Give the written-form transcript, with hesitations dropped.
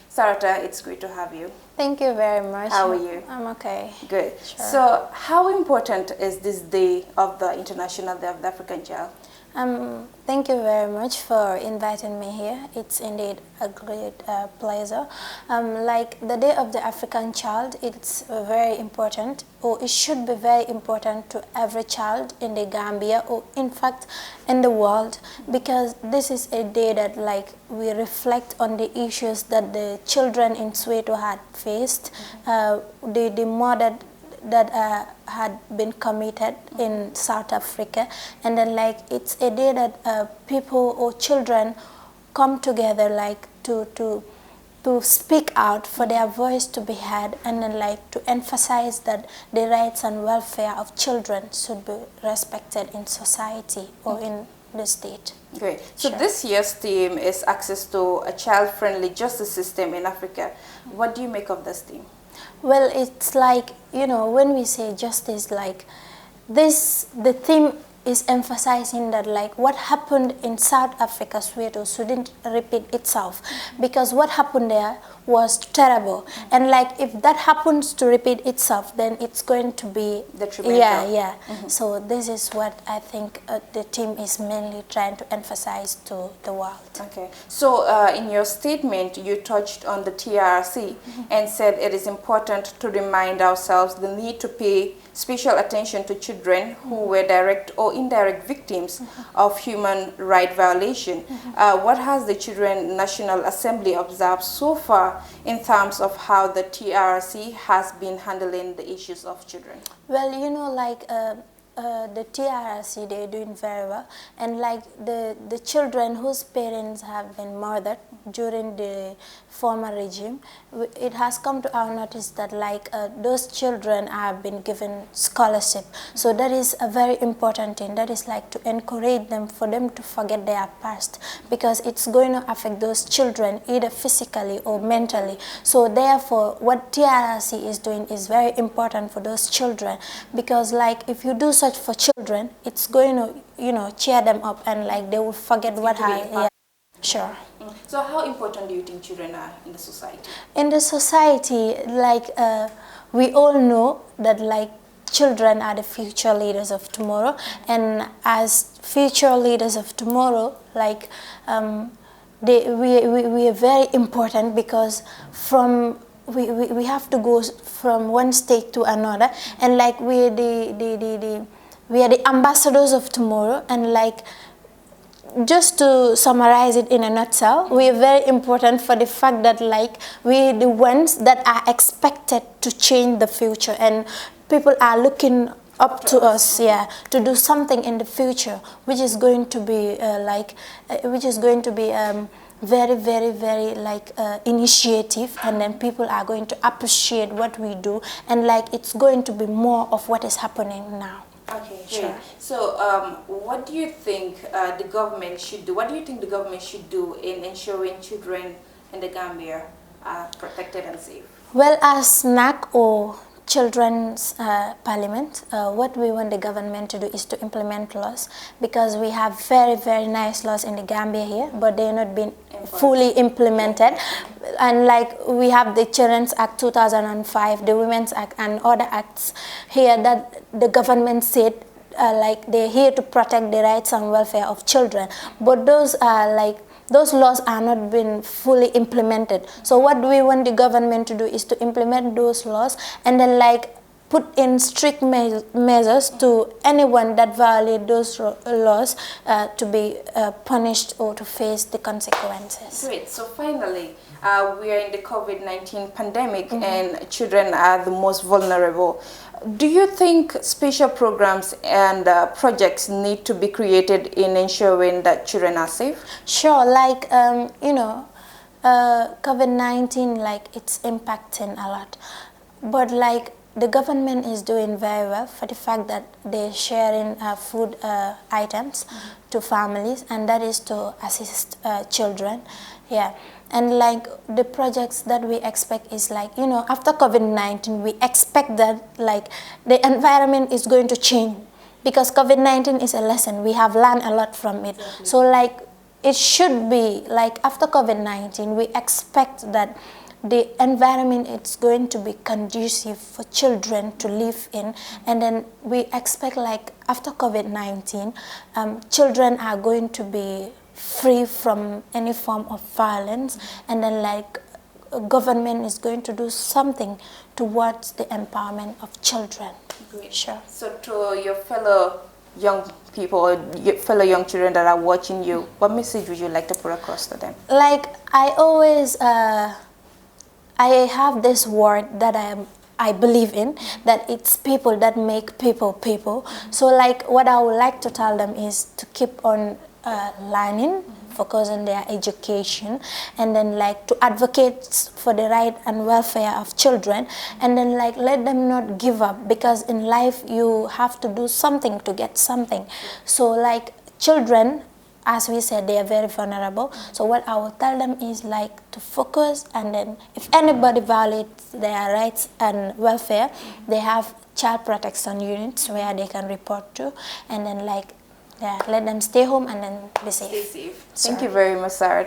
Sarata, it's great to have you. Thank you very much. How are you? I'm okay. Good. Sure. So, how important is this day of the International Day of the African Child? Thank you very much for inviting me here. It's indeed a great pleasure. Like the Day of the African Child, it's very important, or it should be very important to every child in the Gambia, or in fact in the world, because this is a day that we reflect on the issues that the children in Soweto had faced, the murder that had been committed in South Africa, and then it's a day that people or children come together to speak out for their voice to be heard, and then to emphasize that the rights and welfare of children should be respected in society or in the state. Great. So this year's theme is access to a child-friendly justice system in Africa. What do you make of this theme? Well, it's when we say justice, the theme is emphasizing that what happened in South Africa, Soweto, shouldn't repeat itself, because what happened there was terrible, and if that happens to repeat itself, then it's going to be detrimental. So this is what I think the team is mainly trying to emphasize to the world. Okay. So in your statement, you touched on the TRC and said it is important to remind ourselves the need to pay special attention to children who were direct or indirect victims of human right violation. What has the Children National Assembly observed so far in terms of how the TRC has been handling the issues of children? Well, the TRC, they're doing very well, and the children whose parents have been murdered during the former regime, it has come to our notice that those children have been given scholarship. So that is a very important thing. That is to encourage them, for them to forget their past, because it's going to affect those children either physically or mentally. So therefore, what TRC is doing is very important for those children, because if you do such for children, it's going to cheer them up, and they will forget what happened. Yeah. Sure. So how important do you think children are in the society? In the society, we all know that children are the future leaders of tomorrow, and as future leaders of tomorrow, we are very important, because we have to go from one state to another, and we are the ambassadors of tomorrow, and just to summarize it in a nutshell, we are very important for the fact that we are the ones that are expected to change the future, and people are looking up to us, to do something in the future, which is going to be very, very, very initiative, and then people are going to appreciate what we do, and it's going to be more of what is happening now. Okay, sure. So, what do you think the government should do? What do you think the government should do in ensuring children in the Gambia are protected and safe? Well, as NAC, or Children's Parliament, what we want the government to do is to implement laws, because we have very, very nice laws in the Gambia here, but they are not being fully implemented. And we have the Children's Act 2005, the Women's Act, and other acts here that the government said they're here to protect the rights and welfare of children, but those are those laws are not being fully implemented. So what we want the government to do is to implement those laws, and then put in strict measures to anyone that violate those laws, to be punished or to face the consequences. Great. So finally, we are in the COVID-19 pandemic, and children are the most vulnerable. Do you think special programs and projects need to be created in ensuring that children are safe? Sure, COVID-19, it's impacting a lot, but the government is doing very well for the fact that they're sharing food items to families, and that is to assist children. Yeah. And the projects that we expect is after COVID-19, we expect that the environment is going to change, because COVID-19 is a lesson. We have learned a lot from it. So it should be like after COVID-19, we expect that the environment is going to be conducive for children to live in, and then we expect like after COVID-19, children are going to be free from any form of violence, and then like government is going to do something towards the empowerment of children. Great. Sure. So to your fellow young people or your fellow young children that are watching you, what message would you like to put across to them? Like I always, I have this word that I believe in, that it's people that make people people. So like what I would like to tell them is to keep on learning, focus on their education, and then like to advocate for the right and welfare of children, and then like let them not give up, because in life you have to do something to get something. So like children, as we said, they are very vulnerable. So what I will tell them is like to focus, and then if anybody violates their rights and welfare, they have child protection units where they can report to, and then like let them stay home and then be safe. Stay safe. Thank you very much, Sarah.